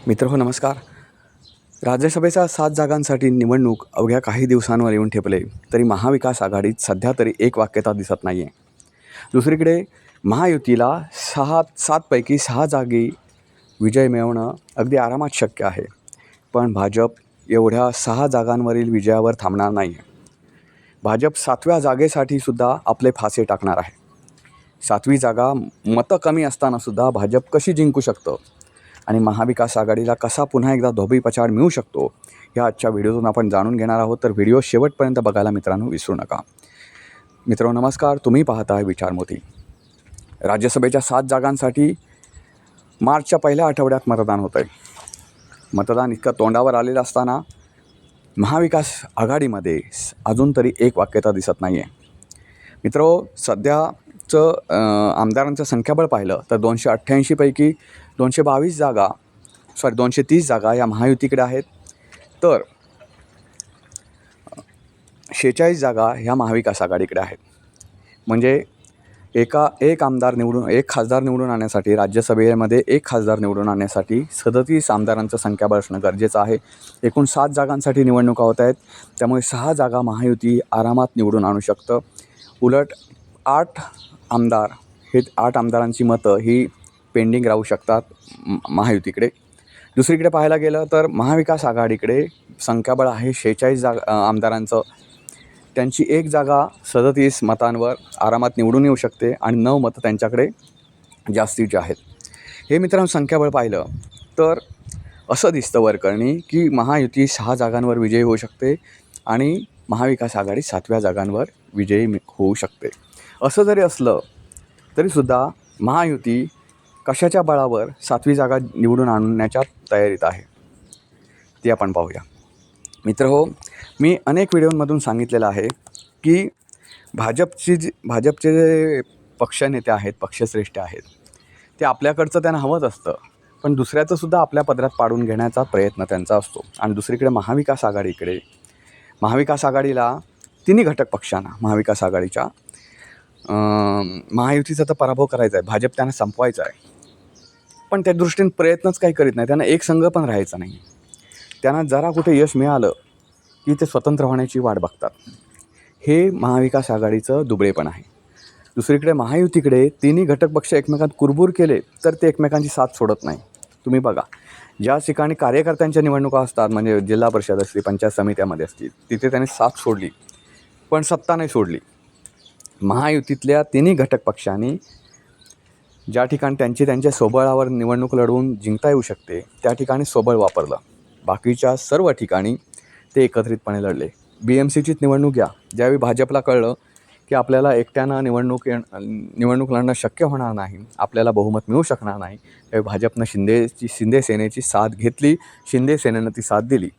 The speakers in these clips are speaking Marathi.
मित्रहो नमस्कार. राज्यसभेच्या 7 जागांसाठी निवडणूक अवघ्या काही दिवसांवर येऊन ठेपले तरी महाविकास आघाडीत सध्या तरी एक वाक्यता दिसत नाही आहे. दुसरीकडे महायुतीला 7पैकी 6 जागी विजय मिळवणं अगदी आरामात शक्य आहे. पण भाजप एवढ्या 6 जागांवरील विजयावर थांबणार नाही आहे. भाजप 7व्या जागेसाठी सुद्धा आपले फासे टाकणार आहे. 7वी जागा मतं कमी असतानासुद्धा भाजप कशी जिंकू शकतं आणि महाविकास आघाडीला कसा पुन्हा एकदा धोबीपछाड मिळू शकतो ह्या आजच्या व्हिडिओतून आपण जाणून घेणार आहोत. तर व्हिडिओ शेवटपर्यंत बघायला मित्रांनो विसरू नका. मित्रांनो नमस्कार, तुम्ही पाहताय विचारमोती. राज्यसभेच्या 7 जागांसाठी मार्चच्या पहिल्या आठवड्यात मतदान होतं आहे. मतदान इतकं तोंडावर आलेलं असताना महाविकास आघाडीमध्ये अजून तरी एक वाक्यता दिसत नाही आहे. मित्रो, सध्याचं आमदारांचं संख्याबळ पाहिलं तर 288 पैकी 230 जागा या महायुतीकडे आहेत, तर 46 जागा ह्या महाविकास आघाडीकडे आहेत. म्हणजे एक खासदार निवडून आणण्यासाठी, राज्यसभेमध्ये एक खासदार निवडून आणण्यासाठी 37 आमदारांचं संख्याबळ असणं गरजेचं आहे. एकूण 7 जागांसाठी निवडणुका होत आहेत, त्यामुळे 6 जागा महायुती आरामात निवडून आणू शकतं. उलट 8 आमदारांची मतं ही पेंडिंग राहू शकतात महायुतीकडे. दुसरीकडे पाहायला गेलं तर महाविकास आघाडीकडे संख्याबळ आहे 46 आमदारांचं. त्यांची एक जागा 37 मतांवर आरामात निवडून येऊ शकते आणि 9 मतं त्यांच्याकडे जास्तीचे आहेत. हे मित्रांनो संख्याबळ पाहिलं तर असं दिसतं वरकरणी की महायुती 6 जागांवर विजयी होऊ शकते आणि महाविकास आघाडी 7व्या जागांवर विजयी होऊ शकते. असं जरी असलं तरीसुद्धा महायुती कशाच्या बळावर 7वी जागा निवडून आणण्याच्या तयारीत आहे ते आपण पाहूया. मित्रहो, मी अनेक व्हिडिओमधून सांगितलेलं आहे की भाजपचे जे पक्षनेते आहेत, पक्षश्रेष्ठ आहेत, ते आपल्याकडचं त्यांना हवंच असतं, पण दुसऱ्याचंसुद्धा आपल्या पदरात पाडून घेण्याचा प्रयत्न त्यांचा असतो. आणि दुसरीकडे महाविकास आघाडीला तिन्ही घटक पक्षांना महाविकास आघाडीच्या महायुतीचा तर पराभव करायचा आहे, भाजप त्यांना संपवायचा आहे, पण त्या दृष्टीने प्रयत्नच काही करीत नाही. त्यांना एक संघ पण राहायचा नाही. त्यांना जरा कुठे यश मिळालं की ते स्वतंत्र होण्याची वाट बघतात. हे महाविकास आघाडीचं दुबळेपण आहे. दुसरीकडे महायुतीकडे तिन्ही घटक पक्ष एकमेकांत कुरबूर केले तर ते एकमेकांची साथ सोडत नाही. तुम्ही बघा, ज्या ठिकाणी कार्यकर्त्यांच्या निवडणुका असतात, म्हणजे जिल्हा परिषद असतील, पंचायत समित्यामध्ये असतील, तिथे त्यांनी साथ सोडली पण सत्ता नाही सोडली. महायुतीतल्या तिन्ही घटक पक्षांनी ज्या ठिकाणी त्यांच्या स्वबळावर निवडणूक लढवून जिंकता येऊ शकते त्या ठिकाणी स्वबळ वापरलं. बाकीच्या सर्व ठिकाणी ते एकत्रितपणे लढले. BMCचीच निवडणूक घ्या. ज्यावेळी भाजपला कळलं की आपल्याला एकट्यानं निवडणूक लढणं शक्य होणार नाही, आपल्याला बहुमत मिळू शकणार नाही, त्यावेळी भाजपनं शिंदे सेनेची साथ घेतली, शिंदे सेनेनं ती साथ दिली.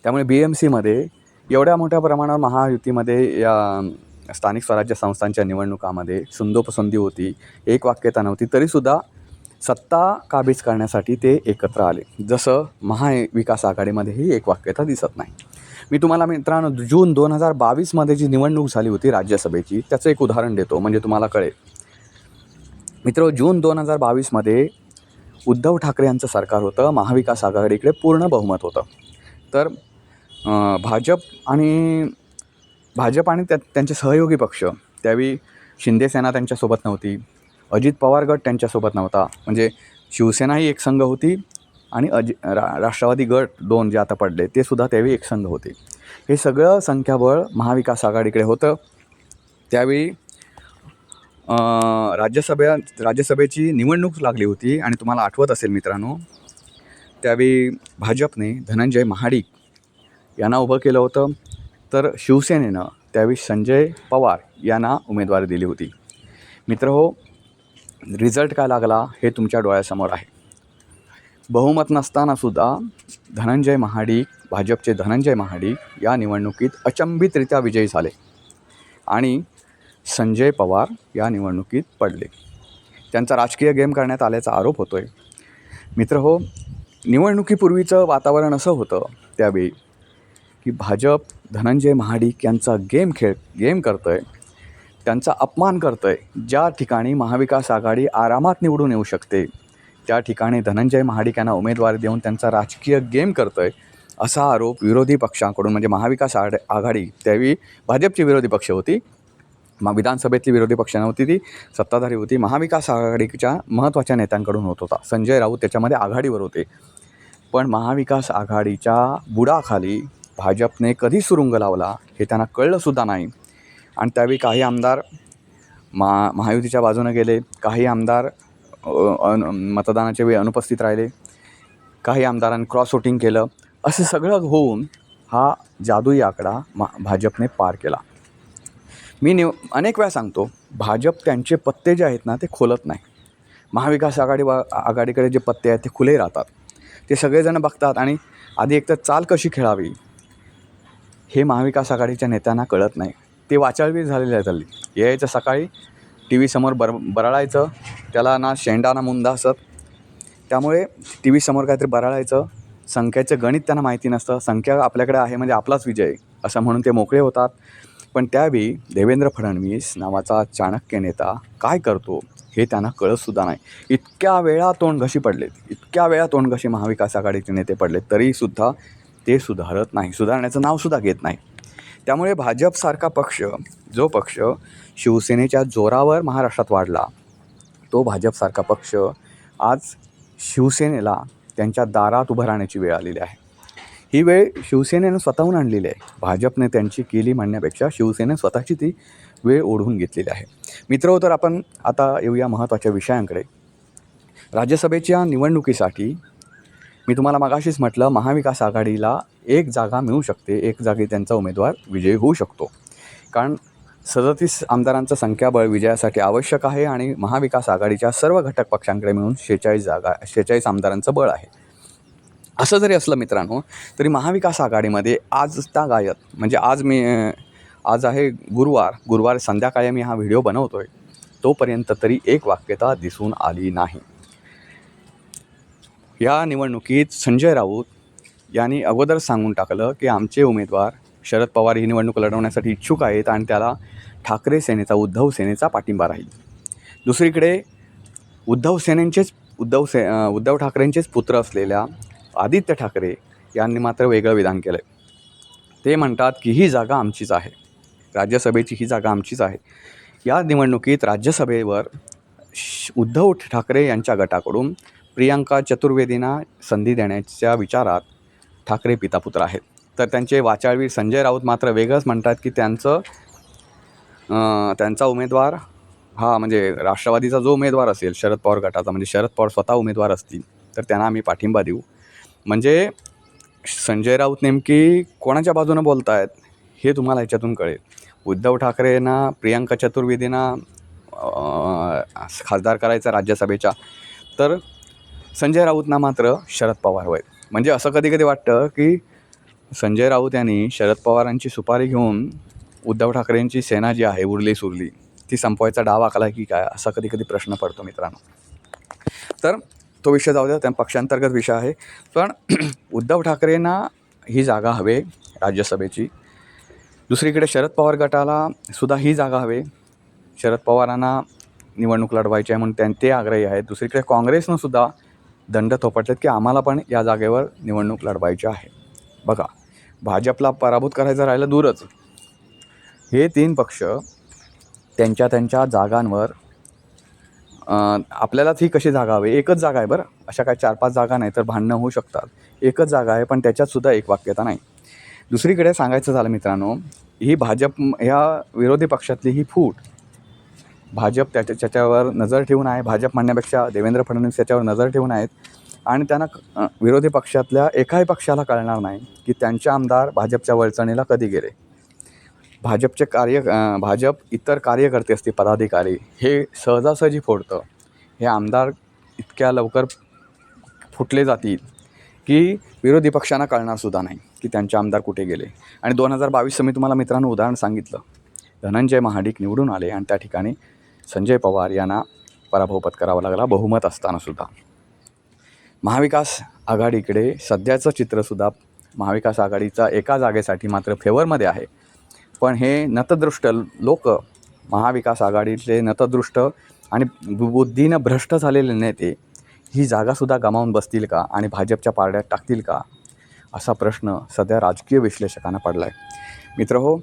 त्यामुळे BMCमध्ये एवढ्या मोठ्या प्रमाणावर महायुतीमध्ये या स्थानिक स्वराज्य संस्थांच्या निवडणुकामध्ये सुंदोपसुंदी होती, एक वाक्यता नव्हती, तरीसुद्धा सत्ता काबीज करण्यासाठी ते एकत्र आले. जसं महाविकास आघाडीमध्येही एक वाक्यता दिसत नाही. मी तुम्हाला मित्रांनो जून 2022मध्ये जी निवडणूक झाली होती राज्यसभेची, त्याचं एक उदाहरण देतो म्हणजे तुम्हाला कळेल. मित्र, जून 2022मध्ये उद्धव ठाकरे यांचं सरकार होतं, महाविकास आघाडीकडे पूर्ण बहुमत होतं. तर भाजप आणि त्यांचे सहयोगी पक्ष, त्यावेळी शिंदे सेना त्यांच्यासोबत नव्हती, अजित पवार गट त्यांच्यासोबत नव्हता, म्हणजे शिवसेनाही एक संघ होती आणि राष्ट्रवादी गट 2 जे आता पडले ते सुद्धा त्यावेळी एक संघ होते. हे सगळं संख्याबळ महाविकास आघाडीकडे होतं. त्यावेळी राज्यसभेची निवडणूक लागली होती आणि तुम्हाला आठवत असेल मित्रांनो, त्यावेळी भाजपने धनंजय महाडिक यांना उभं केलं होतं, तर शिवसेनेनं त्यावेळी संजय पवार यांना उमेदवारी दिली होती. मित्रहो, रिझल्ट काय लागला हे तुमच्या डोळ्यासमोर आहे. बहुमत नसतानासुद्धा भाजपचे धनंजय महाडिक या निवडणुकीत अचंबितरित्या विजयी झाले आणि संजय पवार या निवडणुकीत पडले. त्यांचा राजकीय गेम करण्यात आल्याचा आरोप होतो आहे. मित्रहो, निवडणुकीपूर्वीचं वातावरण असं होतं त्यावेळी की भाजप धनंजय महाडिक यांचा गेम करतो आहे, त्यांचा अपमान करतो आहे. ज्या ठिकाणी महाविकास आघाडी आरामात निवडून येऊ शकते त्या ठिकाणी धनंजय महाडिक यांना उमेदवारी देऊन त्यांचा राजकीय गेम करतो आहे असा आरोप विरोधी पक्षांकडून, म्हणजे महाविकास आघाडी त्यावेळी भाजपची विरोधी पक्ष होती, विधानसभेतली विरोधी पक्ष नव्हती, ती सत्ताधारी होती, महाविकास आघाडीच्या महत्त्वाच्या नेत्यांकडून होत होता. संजय राऊत त्याच्यामध्ये आघाडीवर होते. पण महाविकास आघाडीच्या बुडाखाली भाजपने कधी सुरुंग लावला हे त्यांना कळलंसुद्धा नाही. आणि त्यावेळी काही आमदार महायुतीच्या बाजूने गेले, काही आमदार मतदानाच्या वेळी अनुपस्थित राहिले, काही आमदारांनी क्रॉस वोटिंग केलं. असं सगळं होऊन हा जादुई आकडा भाजपने पार केला. मी अनेक वेळा सांगतो, भाजप त्यांचे पत्ते जे आहेत ना ते खोलत नाही. महाविकास आघाडीकडे जे पत्ते आहेत ते खुले राहतात. ते सगळेजण बघतात आणि आधी एकतर चाल कशी खेळावी हे महाविकास आघाडीच्या नेत्यांना कळत नाही. ते वाचाळवीर झालेले आहेत हल्ली. यायचं सकाळी टी व्ही समोर बरळायचं, त्याला ना शेंडा ना मुंदा असत. त्यामुळे टी व्ही समोर काहीतरी बरळायचं, संख्याचं गणित त्यांना माहिती नसतं, संख्या आपल्याकडे आहे म्हणजे आपलाच विजय असं म्हणून ते मोकळे होतात. पण त्यावेळी देवेंद्र फडणवीस नावाचा चाणक्य नेता काय करतो हे त्यांना कळतसुद्धा नाही. इतक्या वेळा तोंडघशी पडलेत, इतक्या वेळा तोंडघशी महाविकास आघाडीचे नेते पडलेत, तरीसुद्धा ते सुधारत नाही, सुधारण्याचं नावसुद्धा घेत नाही. त्यामुळे भाजपसारखा पक्ष, जो पक्ष शिवसेनेच्या जोरावर महाराष्ट्रात वाढला, तो भाजपसारखा पक्ष आज शिवसेनेला त्यांच्या दारात उभं राहण्याची वेळ आलेली आहे. ही वेळ शिवसेनेनं स्वतःहून आणलेली आहे. भाजपने त्यांची केली म्हणण्यापेक्षा शिवसेनेने स्वतःची ती वेळ ओढून घेतलेली आहे. मित्रहो, तर आपण आता येऊया महत्त्वाच्या विषयांकडे. राज्यसभेच्या निवडणुकीसाठी मी तुम्हाला मगाशीच म्हटलं, महाविकास आघाडीला एक जागा मिळू शकते, एक जागी त्यांचा उमेदवार विजयी होऊ शकतो. कारण 37 आमदारांचं संख्याबळ विजयासाठी आवश्यक आहे आणि महाविकास आघाडीच्या सर्व घटक पक्षांकडे मिळून 46 आमदारांचं बळ आहे. असं जरी असलं मित्रांनो, तरी महाविकास आघाडीमध्ये आजतागायत, म्हणजे आज आहे गुरुवार संध्याकाळी मी हा व्हिडिओ बनवतो आहे, तोपर्यंत तरी एक वाक्यता दिसून आली नाही. या निवडणुकीत संजय राऊत यांनी अगोदर सांगून टाकलं की आमचे उमेदवार शरद पवार ही निवडणूक लढवण्यासाठी इच्छुक आहेत आणि त्याला ठाकरे सेनेचा, उद्धव सेनेचा पाठिंबा राहील. दुसरीकडे उद्धव ठाकरेंचेच पुत्र असलेल्या आदित्य ठाकरे यांनी मात्र वेगळं विधान केलं आहे. ते म्हणतात की ही जागा आमचीच आहे, राज्यसभेची ही जागा आमचीच आहे. या निवडणुकीत राज्यसभेवर उद्धव ठाकरे यांच्या गटाकडून प्रियांका चतुर्वेदींना संधी देण्याच्या विचारात ठाकरे पितापुत्र आहेत. तर त्यांचे वाचाळवीर संजय राऊत मात्र वेगळंच म्हणतात की त्यांचा उमेदवार हा, म्हणजे राष्ट्रवादीचा जो उमेदवार असेल शरद पवार गटाचा, म्हणजे शरद पवार स्वतः उमेदवार असतील तर त्यांना आम्ही पाठिंबा देऊ. म्हणजे संजय राऊत नेमकी कोणाच्या बाजूनं बोलत आहेत हे तुम्हाला ह्याच्यातून कळेल. उद्धव ठाकरेंना प्रियांका चतुर्वेदींना खासदार करायचा राज्यसभेच्या, तर संजय राऊतना मात्र शरद पवार होय. म्हणजे असं कधी कधी वाटतं की संजय राऊत यांनी शरद पवारांची सुपारी घेऊन उद्धव ठाकरेंची सेना जी आहे उरली सुरली ती संपवायचा डाव आखला की काय, असा कधी कधी प्रश्न पडतो मित्रांनो. तर तो विषय जाऊ द्या, त्या पक्षांतर्गत विषय आहे. पण उद्धव ठाकरेंना ही जागा हवे राज्यसभेची. दुसरीकडे शरद पवार गटाला सुद्धा ही जागा हवे, शरद पवारांना निवडणूक लढवायची आहे म्हणून ते आग्रही आहेत. दुसरीकडे काँग्रेसनं सुद्धा दंड थोपटलेत की आम्हाला पण या जागेवर निवडणूक लढवायची आहे. बघा, भाजपला पराभूत करायचं राहिलं दूरच, हे 3 पक्ष त्यांच्या जागांवर, आपल्यालाच ही कशी जागा हवी, एकच जागा आहे बरं, अशा काय 4-5 जागा नाही तर भांडणं होऊ शकतात. एकच जागा आहे पण त्याच्यातसुद्धा एक वाक्यता नाही. दुसरीकडे सांगायचं झालं मित्रांनो, ही भाजप ह्या विरोधी पक्षातली ही फूट भाजप त्याच्यावर नजर ठेवून आहे. भाजप म्हणण्यापेक्षा देवेंद्र फडणवीस याच्यावर नजर ठेवून आहेत आणि त्यांना विरोधी पक्षातल्या एकाही पक्षाला कळणार नाही की त्यांचे आमदार भाजपच्या वळचणीला कधी गेले. भाजप इतर कार्यकर्ते असतील, पदाधिकारी, हे सहजासहजी फोडतं. हे आमदार इतक्या लवकर फुटले जातील की विरोधी पक्षांना कळणारसुद्धा नाही की त्यांचे आमदार कुठे गेले. आणि 2022 मी तुम्हाला मित्रांनो उदाहरण सांगितलं, धनंजय महाडिक निवडून आले आणि त्या ठिकाणी संजय पवार यांना पराभव पत्करावा लागला बहुमत असतानासुद्धा. महाविकास आघाडीकडे सध्याचं चित्रसुद्धा महाविकास आघाडीचा एका जागेसाठी मात्र फेवरमध्ये आहे. पण हे नतदृष्ट लोक, महाविकास आघाडीतले नतदृष्ट आणि बुद्धीनं भ्रष्ट झालेले नेते ही जागासुद्धा गमावून बसतील का आणि भाजपच्या पारड्यात टाकतील का, असा प्रश्न सध्या राजकीय विश्लेषकांना पडला आहे. मित्रहो,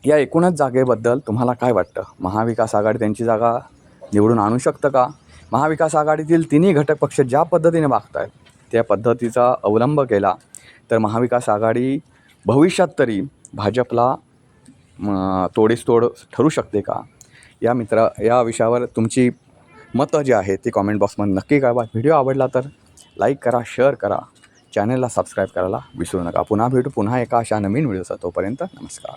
या एकूणच जागेबद्दल तुम्हाला काय वाटतं? महाविकास आघाडी त्यांची जागा निवडून आणू शकतं का? महाविकास आघाडीतील तिन्ही घटक पक्ष ज्या पद्धतीने वागत आहेत त्या पद्धतीचा अवलंब केला तर महाविकास आघाडी भविष्यात तरी भाजपला तोडीस तोड ठरू शकते का? या विषयावर तुमची मतं जी आहेत ती कॉमेंट बॉक्समध्ये नक्की कळवा. व्हिडिओ आवडला तर लाईक करा, शेअर करा, चॅनलला सबस्क्राईब करायला विसरू नका. पुन्हा भेटू पुन्हा एका अशा नवीन व्हिडिओचा. तोपर्यंत नमस्कार.